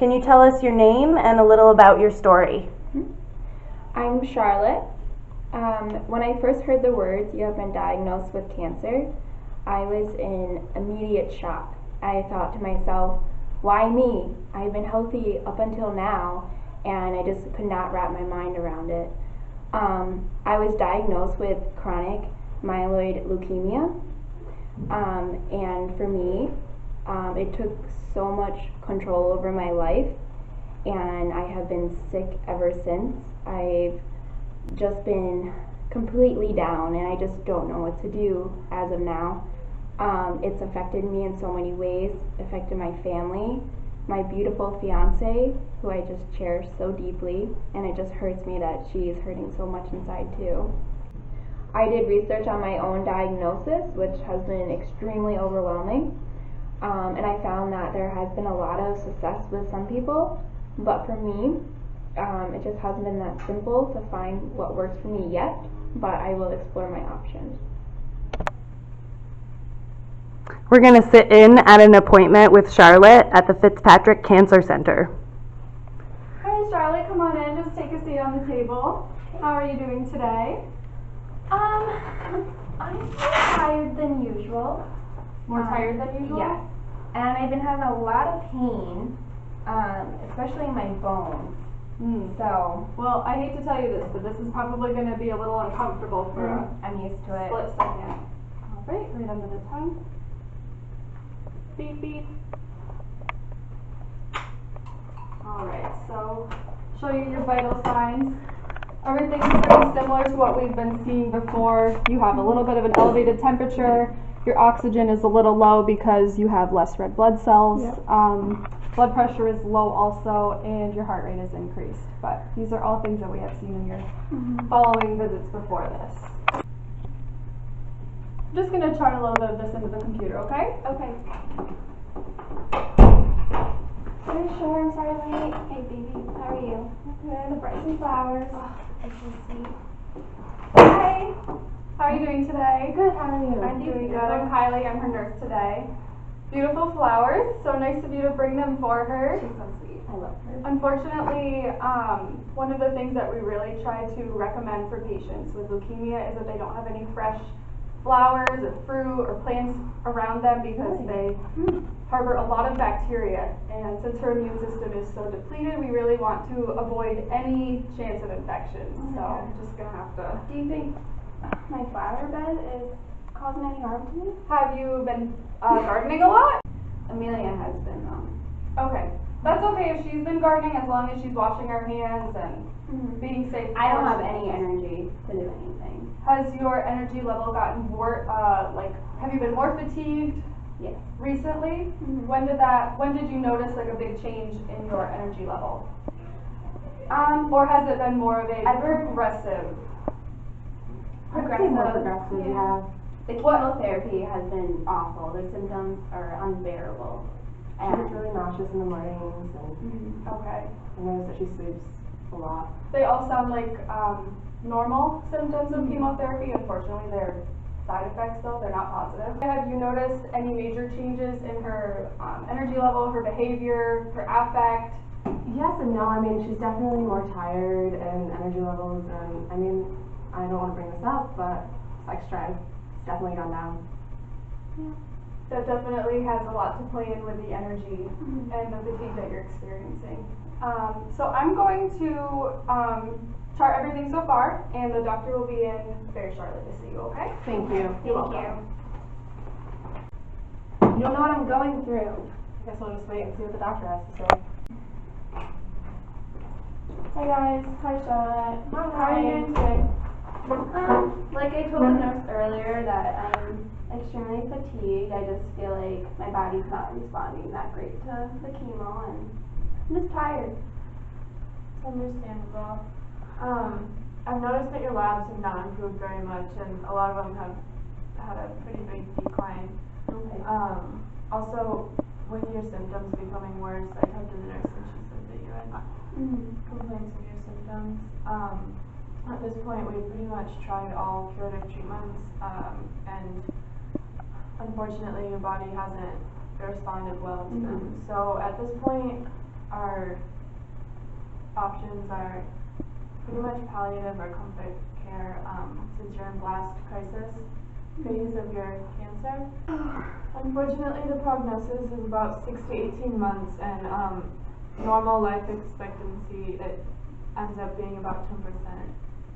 Can you tell us your name and a little about your story? I'm Charlotte. When I first heard the words, "you have been diagnosed with cancer," I was in immediate shock. I thought to myself, why me? I've been healthy up until now, and I just could not wrap my mind around it. I was diagnosed with chronic myeloid leukemia, and for me, it took so much control over my life, and I have been sick ever since. I've just been completely down, and I just don't know what to do as of now. It's affected me in so many ways, affected my family, my beautiful fiance, who I just cherish so deeply, and it just hurts me that she's hurting so much inside too. I did research on my own diagnosis, which has been extremely overwhelming, and I found that there has been a lot of success with some people, but for me, it just hasn't been that simple to find what works for me yet, but I will explore my options. We're going to sit in at an appointment with Charlotte at the Fitzpatrick Cancer Center. Hi Charlotte, come on in, just take a seat on the table. How are you doing today? I'm more tired than usual. More tired than usual? Yes. And I've been having a lot of pain, especially in my bones. So, well, I hate to tell you this, but this is probably going to be a little uncomfortable for a I'm used to it. split second. All right under the tongue. Beep, beep. All right, so show you your vital signs. Everything's pretty similar to what we've been seeing before. You have a little bit of an elevated temperature. Your oxygen is a little low because you have less red blood cells. Yep. Blood pressure is low also, and your heart rate is increased. But these are all things that we have seen in your following visits before this. I'm just going to chart a little bit of this into the computer, okay? Okay. Are you sure? I'm sorry to wait. Hey baby, how are you? Good. Bryson Flowers. Oh, that's so sweet. Hi. How are you doing today? Good, how are you? I'm doing good. I'm Kylie. I'm her nurse today. Beautiful flowers. So nice of you to bring them for her. She's so sweet. I love her. Unfortunately, one of the things that we really try to recommend for patients with leukemia is that they don't have any fresh flowers or fruit or plants around them because they harbor a lot of bacteria, and since her immune system is so depleted, we really want to avoid any chance of infection. So I'm just gonna have to. Do you think my flower bed is causing any harm to me? Have you been gardening a lot? Amelia has been, Okay, that's okay if she's been gardening as long as she's washing her hands and being safe. I don't have any energy to do anything. Has your energy level gotten more, have you been more fatigued? Yes. Recently? When did you notice like a big change in your energy level? Or has it been more of a progressive? Progressive, yeah. The chemotherapy has been awful. The symptoms are unbearable. She gets really nauseous in the mornings, and Okay. I notice that she sleeps a lot. They all sound like normal symptoms of chemotherapy. Unfortunately, they're side effects though, they're not positive. Have you noticed any major changes in her energy level, her behavior, her affect? Yes and no. I mean, she's definitely more tired, and energy levels, and I mean, I don't want to bring this up, but sex drive has definitely gone down. Yeah. That definitely has a lot to play in with the energy and the fatigue that you're experiencing. So I'm going to chart everything so far, and the doctor will be in very shortly to see you, okay? Thank you. Thank you. You don't know what I'm going through. I guess we'll just wait and see what the doctor has to say. Hey guys, hi Charlotte. How are you doing today? Like I told the nurse earlier that I'm extremely fatigued. I just feel like my body's not responding that great to the chemo, and I'm just tired. It's understandable. I've noticed that your labs have not improved very much, and a lot of them have had a pretty big decline. Okay. Also, with your symptoms becoming worse, I talked to the nurse and she said that you had complaints of your symptoms. At this point, we've pretty much tried all curative treatments, and unfortunately, your body hasn't responded well to them. So at this point, our options are pretty much palliative or comfort care since you're in last crisis phase of your cancer. Unfortunately, the prognosis is about 6 to 18 months, and normal life expectancy, it ends up being about 10%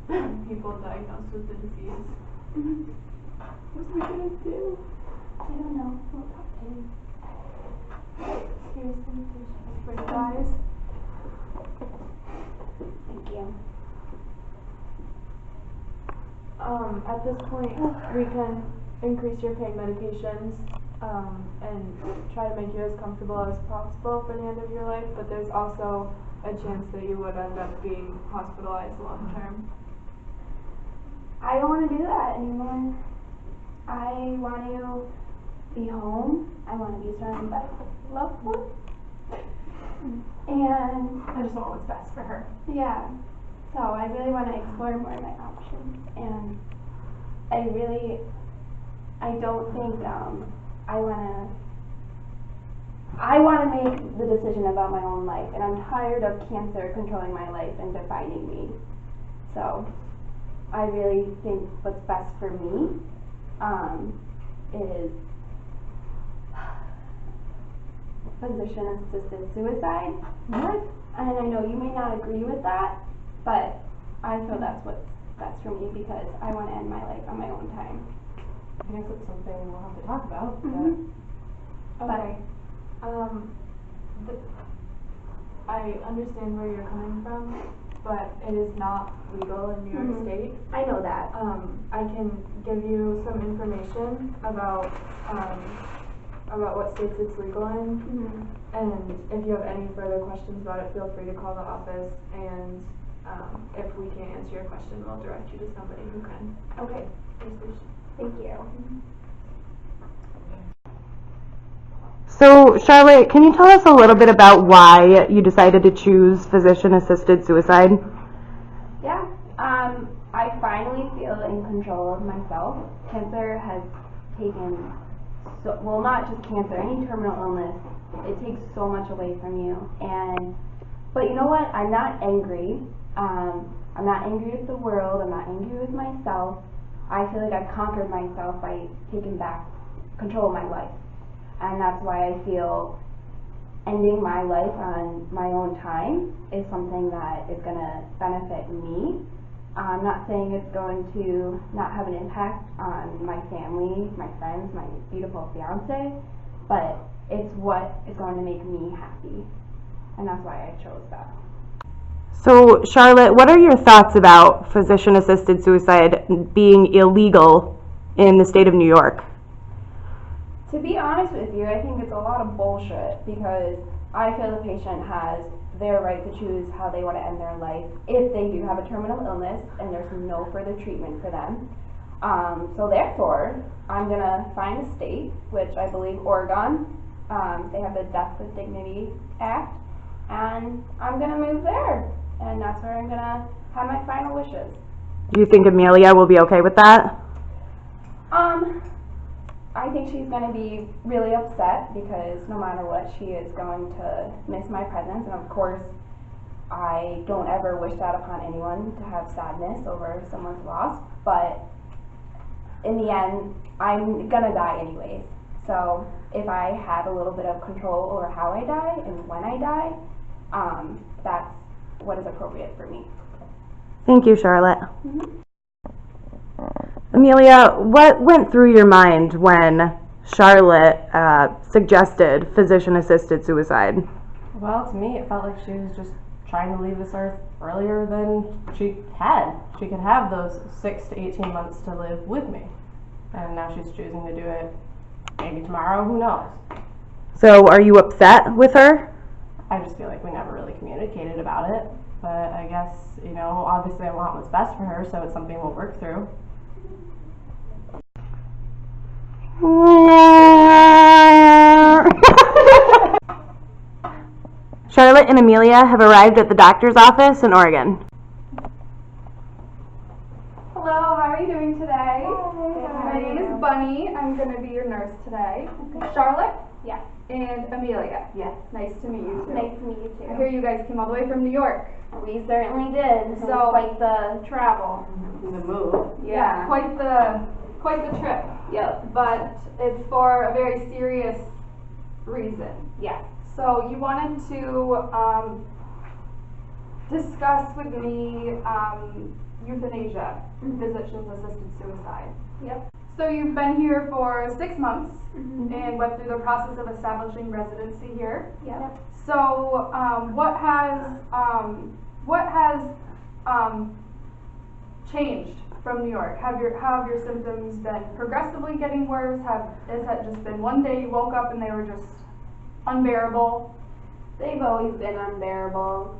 of people diagnosed with the disease. What are we gonna do? I don't know. We'll talk to him. Here's the invitation for you guys. Thank you. At this point, we can increase your pain medications and try to make you as comfortable as possible for the end of your life, but there's also a chance that you would end up being hospitalized long term. I don't want to do that anymore. I want to be home. I want to be surrounded by loved ones. And I just want what's best for her. yeah, so I really want to explore more of my options. And I don't think I want to make the decision about my own life, and I'm tired of cancer controlling my life and defining me. So I really think what's best for me is physician-assisted suicide. What? And I know you may not agree with that, but I feel that's what's best for me because I want to end my life on my own time. I guess it's something we'll have to talk about. Okay. I understand where you're coming from, but it is not legal in New York State. I know that. I can give you some information about what states it's legal in, and if you have any further questions about it, feel free to call the office, and if we can't answer your question, we'll direct you to somebody who can. Okay, thank you. So, Charlotte, can you tell us a little bit about why you decided to choose physician-assisted suicide? Yeah, I finally feel in control of myself. Cancer has taken, well, not just cancer, any terminal illness, it takes so much away from you. But you know what? I'm not angry. I'm not angry with the world. I'm not angry with myself. I feel like I've conquered myself by taking back control of my life. And that's why I feel ending my life on my own time is something that is going to benefit me. I'm not saying it's going to not have an impact on my family, my friends, my beautiful fiance, but it's what is going to make me happy. And that's why I chose that. So, Charlotte, what are your thoughts about physician-assisted suicide being illegal in the state of New York? To be honest with you, I think it's a lot of bullshit because I feel the patient has their right to choose how they want to end their life if they do have a terminal illness and there's no further treatment for them. So therefore, I'm going to find a state, which I believe Oregon, they have the Death with Dignity Act, and I'm going to move there. And that's where I'm going to have my final wishes. Do you think Amelia will be okay with that? I think she's going to be really upset because no matter what, she is going to miss my presence. And of course, I don't ever wish that upon anyone to have sadness over someone's loss. But in the end, I'm going to die anyways. So if I had a little bit of control over how I die and when I die, that's what is appropriate for me. Thank you, Charlotte. Amelia, what went through your mind when Charlotte suggested physician-assisted suicide? Well, to me, it felt like she was just trying to leave this earth earlier than she had. She could have those 6 to 18 months to live with me. And now she's choosing to do it maybe tomorrow, who knows? So, are you upset with her? I just feel like we never really communicated about it. But I guess, obviously I want what's best for her, so it's something we'll work through. Charlotte and Amelia have arrived at the doctor's office in Oregon. Hello, how are you doing today? My name is Bunny. I'm going to be your nurse today. Charlotte? Yeah. And Amelia. Yes. Nice to meet you too. Nice to meet you I hear too. you guys came all the way from New York. We certainly did. It So- was quite the travel. The move. Yeah. Quite the trip. Yep. But it's for a very serious reason. Yes. So you wanted to discuss with me euthanasia, physician's assisted suicide. Yep. So you've been here for 6 months Mhm. and went through the process of establishing residency here. Yep. So what has changed from New York? How have your symptoms been progressively getting worse? Has that just been one day you woke up and they were just unbearable? They've always been unbearable.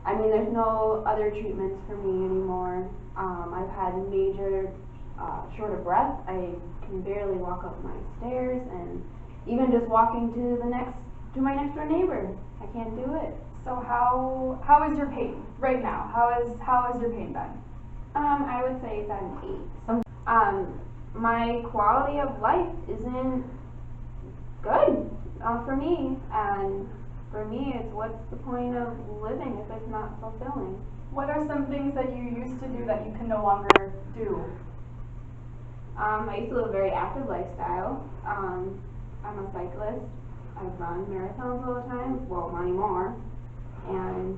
I mean, there's no other treatments for me anymore. I've had major short of breath. I can barely walk up my stairs, and even just walking to my next door neighbor, I can't do it. So how is your pain right now? How has your pain been? I would say it's at an 8. My quality of life isn't good for me, and for me, it's what's the point of living if it's not fulfilling? What are some things that you used to do that you can no longer do? I used to live a very active lifestyle. I'm a cyclist. I run marathons all the time. Well, not anymore. And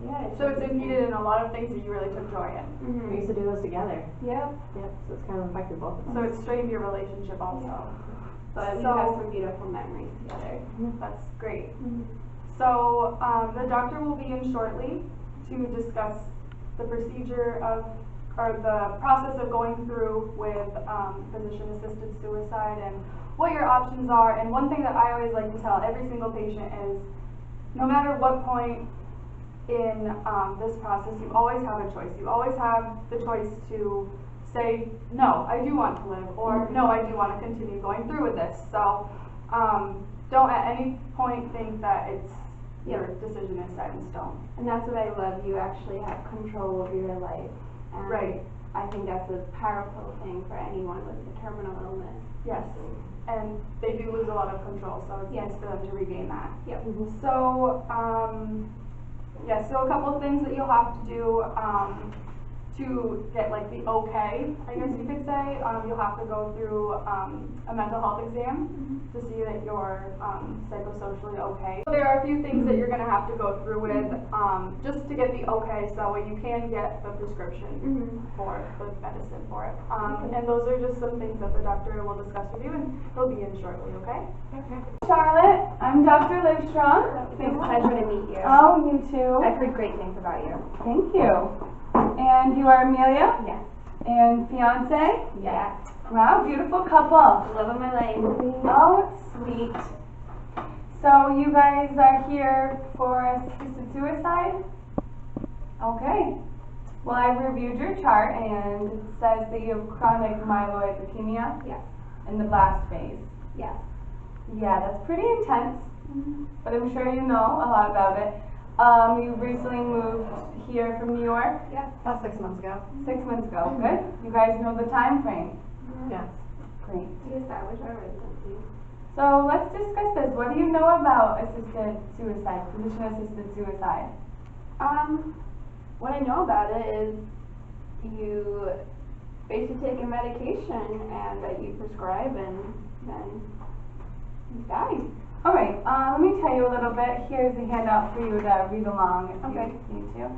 yeah. So it's impeded in a lot of things that you really took joy in. Mm-hmm. We used to do those together. Yep. Yep. So it's kind of affected both of us. So it's strained your relationship also. But we So- have some beautiful memories together. That's great. Mm-hmm. So the doctor will be in shortly to discuss the procedure or the process of going through with physician-assisted suicide and what your options are. And one thing that I always like to tell every single patient is, no matter what point in this process, you always have a choice. You always have the choice to say, no, I do want to live, or no, I do want to continue going through with this. So don't at any point think that your decision is set in stone. And that's what I love. You actually have control over your life. And Right. I think that's a powerful thing for anyone with a terminal illness. Yes. And they do lose a lot of control, so it's Yes. nice for them to regain that. Yep. So, so a couple of things that you'll have to do to get like the okay, I guess you could say, you'll have to go through a mental health exam to see that you're psychosocially okay. So there are a few things that you're going to have to go through with just to get the okay, so you can get the prescription for the medicine for it. And those are just some things that the doctor will discuss with you, and he'll be in shortly, okay? Charlotte, I'm Dr. Livestrong. It's a pleasure to meet you. Oh, you too. I've heard great things about you. Thank you. And you are Amelia? Yes. And fiance? Yes. Wow, beautiful couple. Love of my life. Oh, sweet. So you guys are here for assisted suicide? Okay. Well, I've reviewed your chart and it says that you have chronic myeloid leukemia Yes. in the blast phase. Yes. Yeah, that's pretty intense, but I'm sure you know a lot about it. You recently moved here from New York About 6 months ago. 6 months ago. Good. You guys know the time frame. Yeah. Great. We established our residency. So let's discuss this. What do you know about assisted suicide, physician-assisted suicide? What I know about it is you basically take a medication and that you prescribe, and then you die. All right. Let me tell you a little bit. Here's a handout for you to read along if Okay. you need to.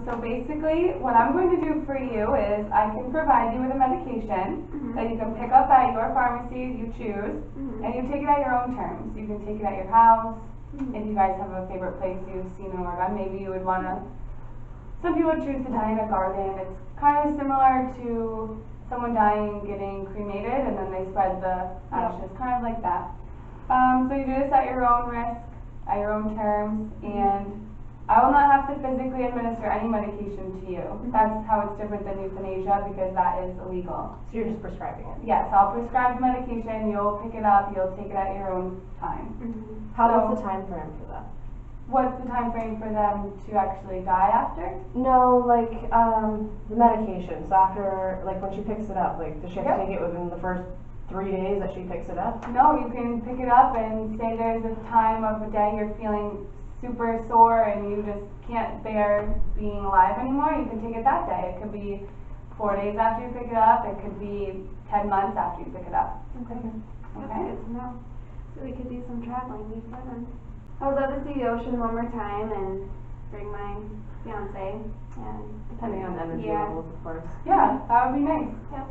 So basically, what I'm going to do for you is I can provide you with a medication that you can pick up at your pharmacy you choose, and you take it at your own terms. You can take it at your house. If you guys have a favorite place you've seen or work on, maybe you would want to. Some people choose to die in a garden. It's kind of similar to someone dying, getting cremated, and then they spread the ashes, kind of like that. So you do this at your own risk, at your own terms, and I will not have to physically administer any medication to you. That's how it's different than euthanasia, because that is illegal. So you're just prescribing it. Yes, I'll prescribe the medication, you'll pick it up, you'll take it at your own time. What's the time frame for that? What's the time frame for them to actually die after? No, like the medication. So after, like when she picks it up, like does she have Yep. to take it within the first 3 days that she picks it up? No, you can pick it up and say there's a time of the day you're feeling super sore and you just can't bear being alive anymore. You can take it that day. It could be 4 days after you pick it up. It could be 10 months after you pick it up. Okay. That's Okay? good to know. So we could do some traveling before then. I would love to see the ocean one more time and bring my fiance and Depending on energy Yeah. levels, of course. Yeah, that would be nice. Yep.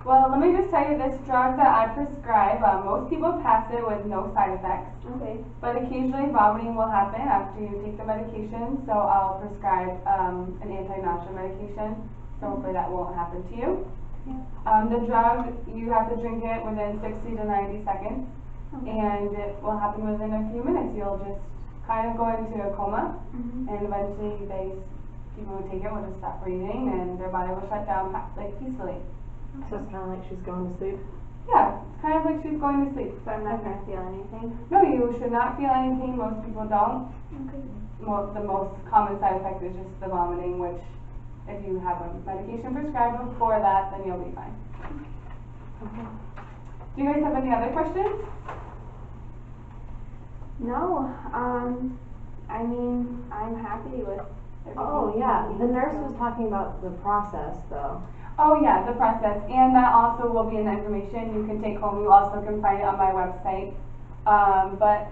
Well, let me just tell you, this drug that I prescribe, most people pass it with no side effects. Okay. But occasionally vomiting will happen after you take the medication, so I'll prescribe an anti-nausea medication. So hopefully that won't happen to you. The drug, you have to drink it within 60 to 90 seconds, and it will happen within a few minutes. You'll just kind of go into a coma, and eventually people who take it will just stop breathing, and their body will shut down like peacefully. So it's kind of like she's going to sleep. Yeah, it's kind of like she's going to sleep. So I'm not gonna feel anything. No, you should not feel any pain. Most people don't. Okay. The most common side effect is just the vomiting, which if you have a medication prescribed before that, then you'll be fine. Do you guys have any other questions? No, I mean, I'm happy with everything. Oh, yeah. The nurse was talking about the process, though. Oh yeah, the process, and that also will be an information you can take home. You also can find it on my website. But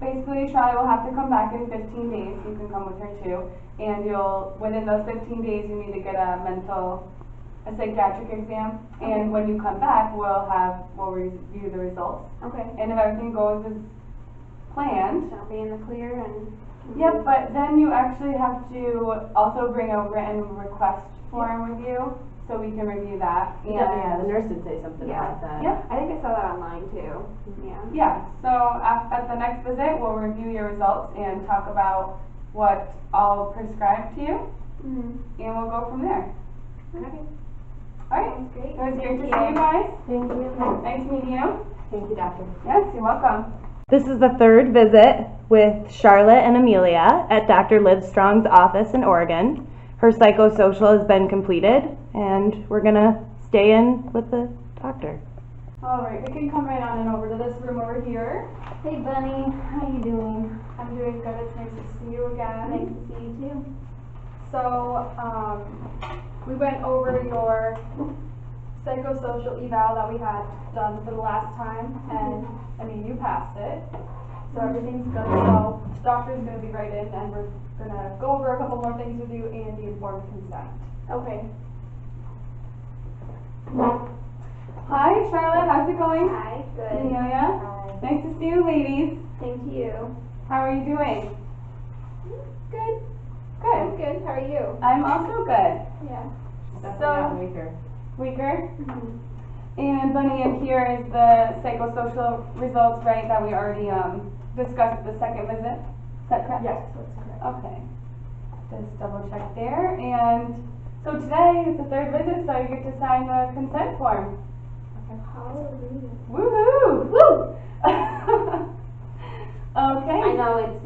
basically, Charlotte will have to come back in 15 days. You can come with her too, and within those 15 days, you need to get a psychiatric exam. And when you come back, we'll review the results. Okay. And if everything goes as planned, I'll be in the clear and. yep, but then you actually have to also bring a written request form with you, so we can review that. And Yeah, the nurse did say something Yeah. about that. yeah, I think I saw that online too. Yeah. yeah. So at the next visit, we'll review your results and talk about what I'll prescribe to you, and we'll go from there. Okay. All right. Sounds great. It was great to Thank see you. you guys. Thank you. Nice meeting you. Thank you, doctor. Yes, you're welcome. This is the third visit with Charlotte and Amelia at Dr. Livestrong's office in Oregon. Her psychosocial has been completed, and we're gonna stay in with the doctor. All right, we can come right on and over to this room over here. Hey Bunny, how you doing? I'm doing good. It's nice to see you again. Nice to see you too. So, we went over your psychosocial eval that we had done for the last time, and I mean, you passed it. So everything's good. So, the doctor's gonna be right in, and we're gonna go over a couple more things with you and the informed consent. Okay. Hi, Charlotte. How's it going? Hi, good. Amelia. Hi. Nice to see you, ladies. Thank you. How are you doing? Good. I'm Good. good. How are you? I'm also good. Yeah. Definitely So- got weaker. Weaker. And Bunny, and here is the psychosocial results, right, that we already discussed at the second visit. Is that correct? Yes, that's correct. Okay. Just double check there. And so today is the third visit, so you get to sign the consent form. Hallelujah. Woohoo! Woo! Okay. I know it's,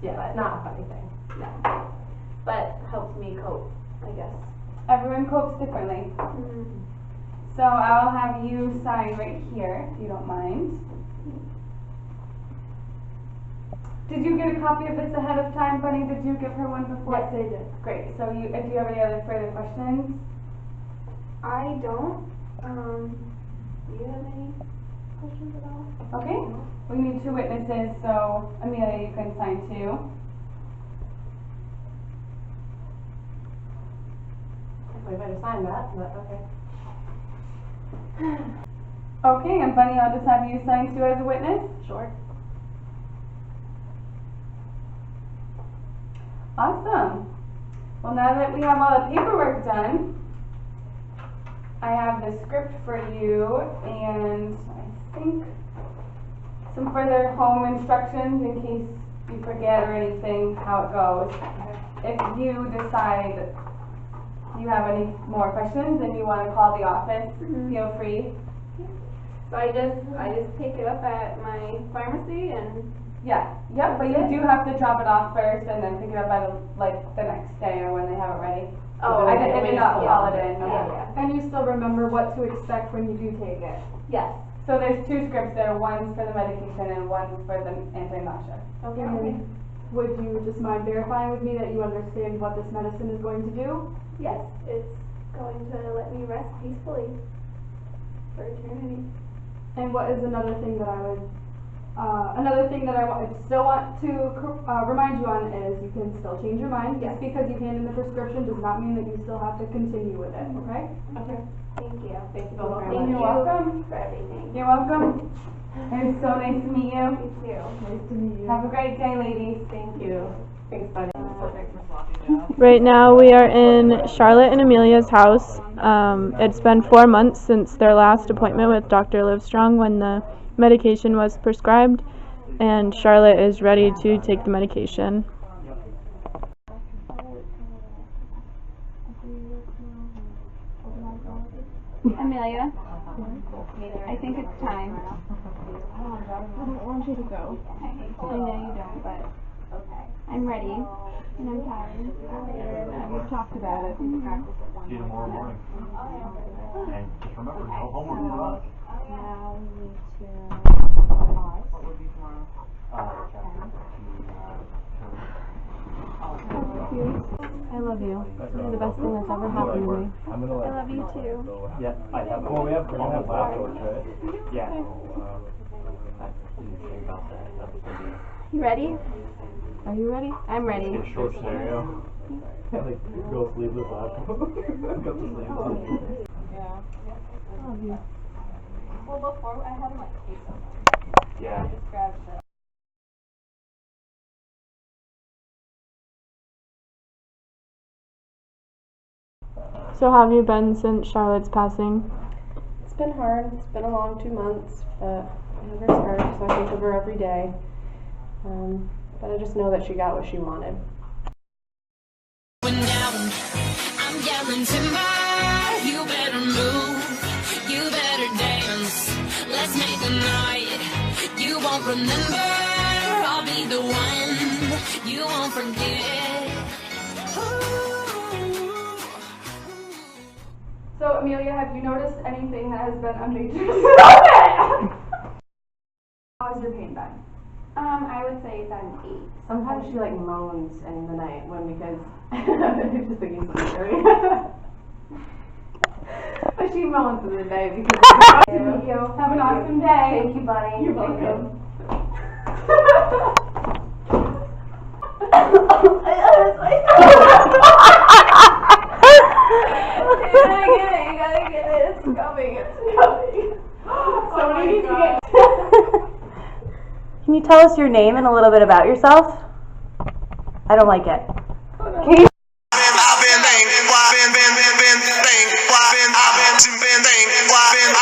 Yeah, it's not a funny thing. no, but helps me cope, I guess. Everyone copes differently. So I'll have you sign right here, if you don't mind. Did you get a copy of this ahead of time, Bunny? Did you give her one before? Yes, I did. Great. So if you have any other further questions? I don't. Do you have any questions at all? Okay. We need two witnesses, so Amelia, you can sign too. We better sign that, but okay. Okay, and Bunny, I'll just have you sign too as a witness. Sure. Awesome. Well, now that we have all the paperwork done, I have the script for you and I think some further home instructions in case you forget or anything how it goes. If you decide you have any more questions and you want to call the office, feel free. So I just pick it up at my pharmacy and. Yeah, yep, but you do have to drop it off first and then pick it up at the next day or when they have it ready. Oh, I did not call it in. Yeah. And you still remember what to expect when you do take it? Yes. So there's 2 scripts there, one's for the medication and one's for the anti-nausea. Okay. And would you just mind verifying with me that you understand what this medicine is going to do? Yes, it's going to let me rest peacefully for eternity. And what is another thing that I still want to remind you on is you can still change your mind. Just because you hand in the prescription does not mean that you still have to continue with it, okay? Okay. Thank you. Thank you Thank very much. You're welcome. for everything. You're welcome. It was so nice to meet you. You too. Nice to meet you. Have a great day, ladies. Thank you. Thanks, buddy. Right now we are in Charlotte and Amelia's house. It's been 4 months since their last appointment with Dr. Livestrong when the medication was prescribed, and Charlotte is ready to take the medication. Amelia, I think it's time. I don't want you to go. I know you don't, but I'm ready, and I'm tired. We've talked about it. See you tomorrow morning. And just remember, no homework for lunch. Now we need to What would be tomorrow? I love you. You're the best thing that's ever happened to me. I love you too. Yeah, I have. Well, we're gonna have leftovers, right? Yeah. You ready? Are you ready? I'm ready. In a short scenario. Like, go sleeveless after. Go to sleep. I love you. Well, before I had him like queso. Yeah. Just grabbed it. So how have you been since Charlotte's passing? It's been hard. It's been a long 2 months, but I never her, so I think of her every day. But I just know that she got what she wanted. I'm yelling timber, you better move, you better dance, let's make a night, you won't remember, I'll be the one, you won't forget. So, Amelia, have you noticed anything that has been a major Stop it! How has your pain been? I would say it's an 8. Sometimes she like moans in the night because I'm just thinking something scary. But she moans in the night because Nice to meet you. Have an awesome day. Thank you, buddy. You're welcome. You gotta get it. It's coming. It's coming. Somebody needs to get. Can you tell us your name and a little bit about yourself? I don't like it. Can you I've been